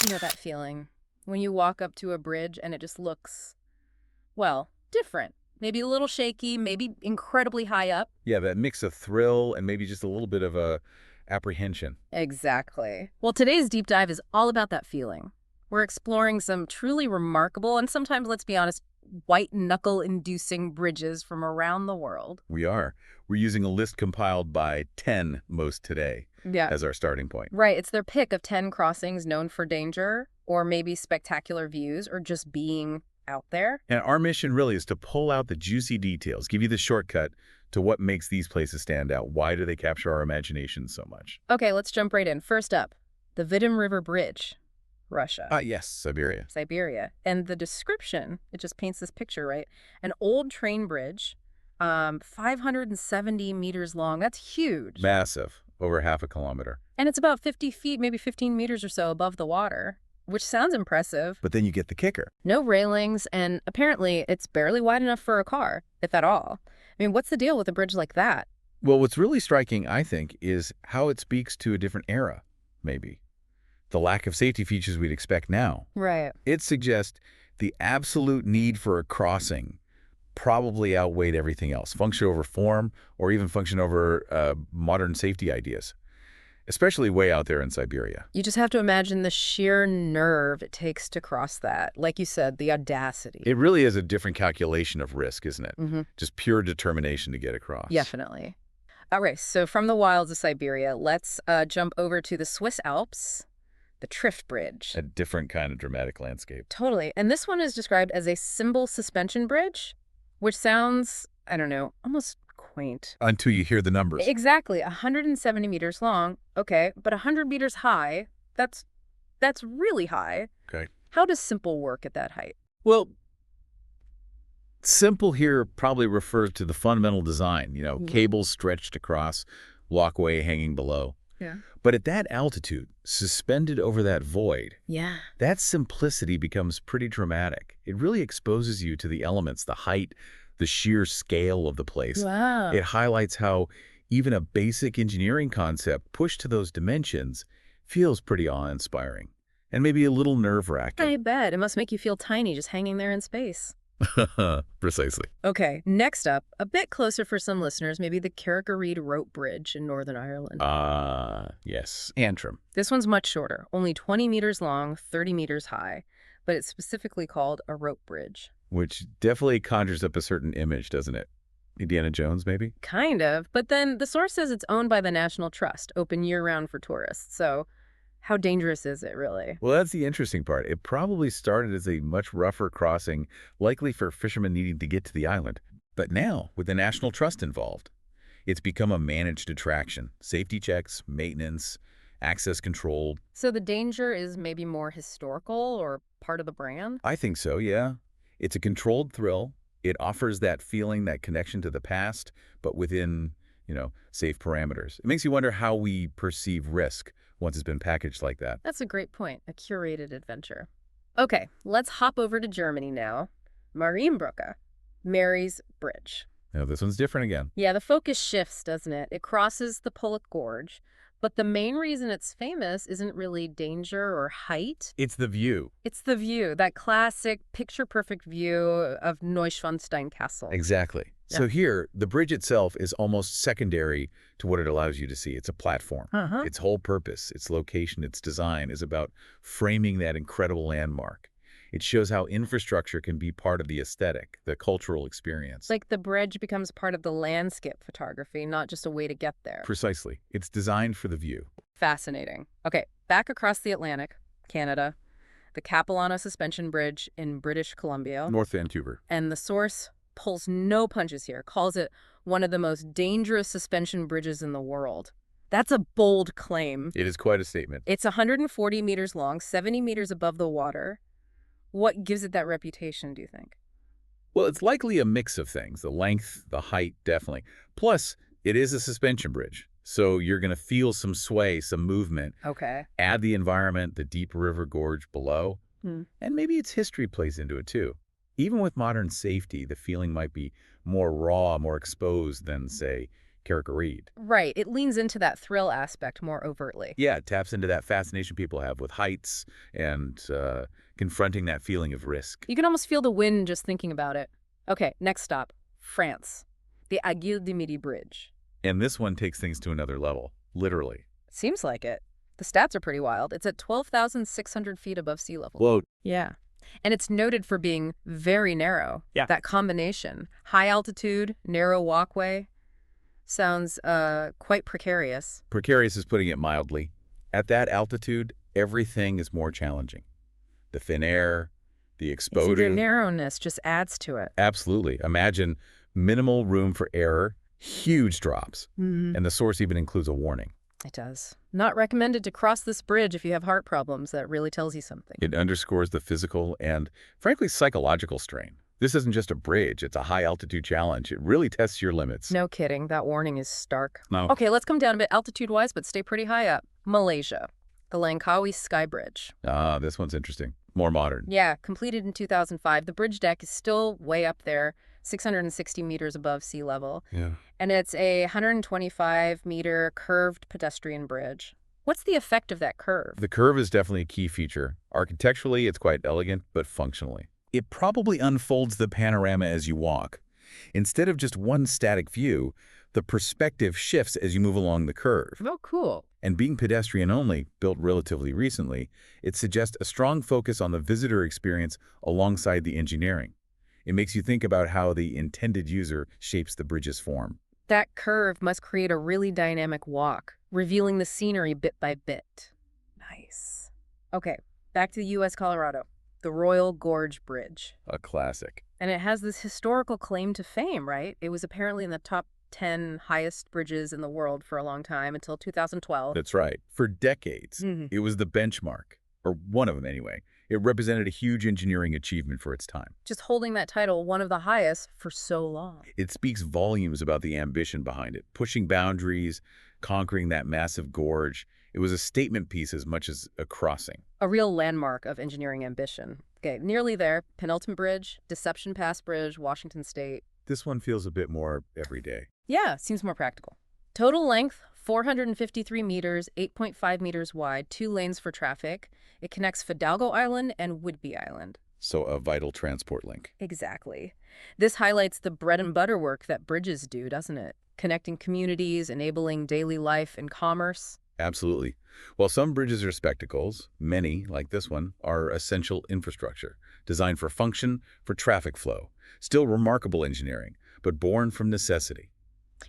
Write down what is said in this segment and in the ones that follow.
You know that feeling when you walk up to a bridge and it just looks, well, different. Maybe a little shaky, maybe incredibly high up. Yeah, that mix of thrill and maybe just a little bit of a apprehension. Exactly. Well, today's deep dive is all about that feeling. We're exploring some truly remarkable and sometimes, let's be honest, white knuckle inducing bridges from around the world. We are. We're using a list compiled by 10 Most Today Yeah. as our starting point. Right. It's their pick of 10 crossings known for danger or maybe spectacular views or just being out there. And our mission really is to pull out the juicy details, give you the shortcut to what makes these places stand out. Why do they capture our imagination so much? Okay, let's jump right in. First up, the Vitim River Bridge, Russia. Yes, Siberia. Siberia. And the description, it just paints this picture, right? An old train bridge, 570 meters long. That's huge. Massive, over half a kilometer. And it's about 50 feet, maybe 15 meters or so above the water, which sounds impressive. But then you get the kicker. No railings, and apparently it's barely wide enough for a car, if at all. I mean, what's the deal with a bridge like that? Well, what's really striking, I think, is how it speaks to a different era, maybe. The lack of safety features we'd expect now. Right. It suggests the absolute need for a crossing probably outweighed everything else, function over form, or even function over modern safety ideas, especially way out there in Siberia. You just have to imagine the sheer nerve it takes to cross that. Like you said, the audacity. It really is a different calculation of risk, isn't it? Mm-hmm. Just pure determination to get across. Definitely. All right, so from the wilds of Siberia, let's jump over to the Swiss Alps, the Trift Bridge. A different kind of dramatic landscape. Totally. And this one is described as a cymbal suspension bridge, which sounds, I don't know, almost quaint. Until you hear the numbers. Exactly. 170 meters long. Okay, but 100 meters high, that's really high. Okay. How does simple work at that height? Well, simple here probably refers to the fundamental design, cables stretched across, walkway hanging below. Yeah. But at that altitude, suspended over that void, Yeah. that simplicity becomes pretty dramatic. It really exposes you to the elements, the height, the sheer scale of the place. Wow. It highlights how even a basic engineering concept pushed to those dimensions feels pretty awe-inspiring and maybe a little nerve-wracking. I bet. It must make you feel tiny just hanging there in space. Precisely. Okay, next up, a bit closer for some listeners, maybe the Carrick-a-Reid Rope Bridge in Northern Ireland. Yes. Antrim. This one's much shorter, only 20 meters long, 30 meters high, but it's specifically called a rope bridge. Which definitely conjures up a certain image, doesn't it? Indiana Jones, maybe? Kind of, but then the source says it's owned by the National Trust, open year-round for tourists, so how dangerous is it, really? Well, that's the interesting part. It probably started as a much rougher crossing, likely for fishermen needing to get to the island. But now, with the National Trust involved, it's become a managed attraction. Safety checks, maintenance, access controlled. So the danger is maybe more historical or part of the brand? I think so, yeah. It's a controlled thrill. It offers that feeling, that connection to the past, but within, safe parameters. It makes you wonder how we perceive risk once it's been packaged like that. That's a great point, a curated adventure. Okay, let's hop over to Germany now. Marienbrücke, Mary's Bridge. Now, this one's different again. Yeah, the focus shifts, doesn't it? It crosses the Pullet Gorge, but the main reason it's famous isn't really danger or height. It's the view. It's the view, that classic picture-perfect view of Neuschwanstein Castle. Exactly. Yeah. So here, the bridge itself is almost secondary to what it allows you to see. It's a platform. Uh-huh. Its whole purpose, its location, its design is about framing that incredible landmark. It shows how infrastructure can be part of the aesthetic, the cultural experience. Like the bridge becomes part of the landscape photography, not just a way to get there. Precisely. It's designed for the view. Fascinating. Okay, back across the Atlantic, Canada, the Capilano Suspension Bridge in British Columbia. North Vancouver. And the source pulls no punches here, calls it one of the most dangerous suspension bridges in the world. That's a bold claim. It is quite a statement. It's 140 meters long, 70 meters above the water. What gives it that reputation, do you think? Well, it's likely a mix of things. The length, the height, definitely. Plus, it is a suspension bridge. So you're going to feel some sway, some movement. Okay. Add the environment, the deep river gorge below. Hmm. And maybe its history plays into it too. Even with modern safety, the feeling might be more raw, more exposed than, say, Carrick Reed. Right. It leans into that thrill aspect more overtly. Yeah, it taps into that fascination people have with heights and confronting that feeling of risk. You can almost feel the wind just thinking about it. Okay, next stop, France. The Aiguille du Midi Bridge. And this one takes things to another level, literally. Seems like it. The stats are pretty wild. It's at 12,600 feet above sea level. Whoa. Yeah. And it's noted for being very narrow. Yeah. That combination, high altitude, narrow walkway, sounds quite precarious. Precarious is putting it mildly. At that altitude, everything is more challenging. The thin air, the It's your exposure. narrowness just adds to it. Absolutely. Imagine minimal room for error, huge drops, and the source even includes a warning. It does. Not recommended to cross this bridge if you have heart problems. That really tells you something. It underscores the physical and, frankly, psychological strain. This isn't just a bridge, it's a high-altitude challenge. It really tests your limits. No kidding. That warning is stark. No. Okay, let's come down a bit altitude-wise, but stay pretty high up. Malaysia. The Langkawi Sky Bridge. Ah, this one's interesting. More modern. Yeah, completed in 2005. The bridge deck is still way up there, 660 meters above sea level. Yeah. And it's a 125-meter curved pedestrian bridge. What's the effect of that curve? The curve is definitely a key feature. Architecturally, it's quite elegant, but functionally. It probably unfolds the panorama as you walk. Instead of just one static view, the perspective shifts as you move along the curve. Oh, cool. And being pedestrian-only, built relatively recently, it suggests a strong focus on the visitor experience alongside the engineering. It makes you think about how the intended user shapes the bridge's form. That curve must create a really dynamic walk, revealing the scenery bit by bit. Nice. Okay, back to the U.S. Colorado, the Royal Gorge Bridge. A classic. And it has this historical claim to fame, right? It was apparently in the top 10 highest bridges in the world for a long time, until 2012. That's right. For decades, it was the benchmark, or one of them anyway. It represented a huge engineering achievement for its time. Just holding that title, one of the highest, for so long. It speaks volumes about the ambition behind it, pushing boundaries, conquering that massive gorge. It was a statement piece as much as a crossing. A real landmark of engineering ambition. Okay, nearly there. Penultimate Bridge, Deception Pass Bridge, Washington State. This one feels a bit more everyday. Yeah, seems more practical. Total length, 453 meters, 8.5 meters wide, 2 lanes for traffic. It connects Fidalgo Island and Whidbey Island. So a vital transport link. Exactly. This highlights the bread and butter work that bridges do, doesn't it? Connecting communities, enabling daily life and commerce. Absolutely. While some bridges are spectacles, many, like this one, are essential infrastructure, designed for function, for traffic flow. Still remarkable engineering, but born from necessity.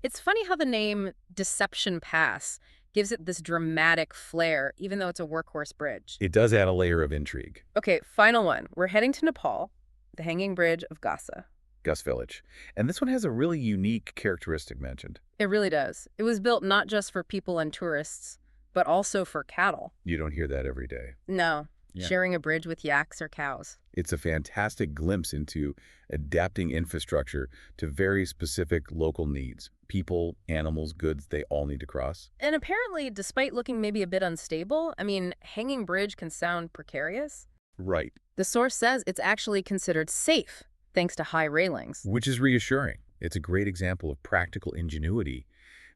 It's funny how the name Deception Pass gives it this dramatic flair, even though it's a workhorse bridge. It does add a layer of intrigue. Okay, final one. We're heading to Nepal, the Hanging Bridge of Gasa. Gus Village. And this one has a really unique characteristic mentioned. It really does. It was built not just for people and tourists, but also for cattle. You don't hear that every day. No, Yeah. sharing a bridge with yaks or cows. It's a fantastic glimpse into adapting infrastructure to very specific local needs. People, animals, goods, they all need to cross. And apparently, despite looking maybe a bit unstable, Hanging Bridge can sound precarious. Right. The source says it's actually considered safe, thanks to high railings. Which is reassuring. It's a great example of practical ingenuity,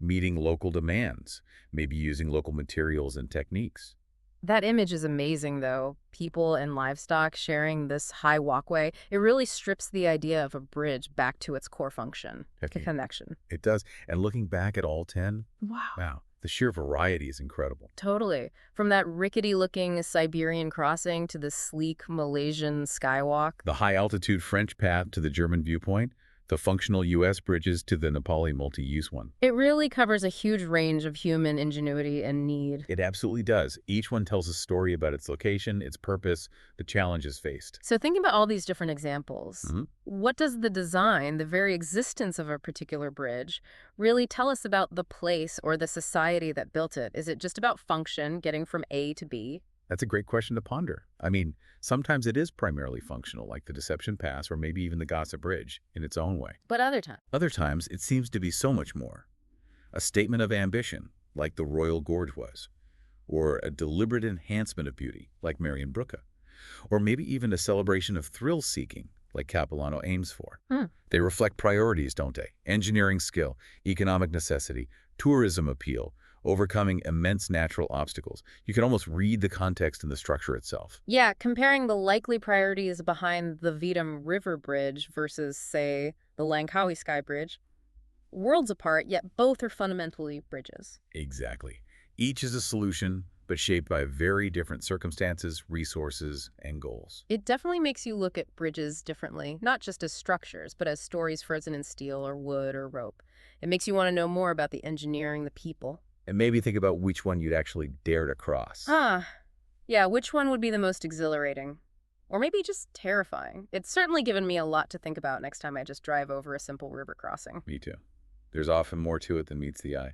meeting local demands, maybe using local materials and techniques. That image is amazing, though. People and livestock sharing this high walkway. It really strips the idea of a bridge back to its core function, a Technique. connection. It does. And looking back at all 10, wow, the sheer variety is incredible. Totally. From that rickety-looking Siberian crossing to the sleek Malaysian skywalk. The high-altitude French path to the German viewpoint, the functional U.S. bridges to the Nepali multi-use one. It really covers a huge range of human ingenuity and need. It absolutely does. Each one tells a story about its location, its purpose, the challenges faced. So thinking about all these different examples, Mhm. what does the design, the very existence of a particular bridge, really tell us about the place or the society that built it? Is it just about function, getting from A to B? That's a great question to ponder. Sometimes it is primarily functional, like the Deception Pass or maybe even the Gasa Bridge in its own way. But other times, Other times, it seems to be so much more. A statement of ambition, like the Royal Gorge was, or a deliberate enhancement of beauty, like Marion Brooka, or maybe even a celebration of thrill-seeking, like Capilano aims for. Hmm. They reflect priorities, don't they? Engineering skill, economic necessity, tourism appeal, overcoming immense natural obstacles. You can almost read the context in the structure itself. Yeah, comparing the likely priorities behind the Vidam River Bridge versus, say, the Langkawi Sky Bridge, worlds apart, yet both are fundamentally bridges. Exactly. Each is a solution, but shaped by very different circumstances, resources, and goals. It definitely makes you look at bridges differently, not just as structures, but as stories frozen in steel or wood or rope. It makes you want to know more about the engineering, the people. And maybe think about which one you'd actually dare to cross. Ah, yeah, which one would be the most exhilarating? Or maybe just terrifying. It's certainly given me a lot to think about next time I just drive over a simple river crossing. Me too. There's often more to it than meets the eye.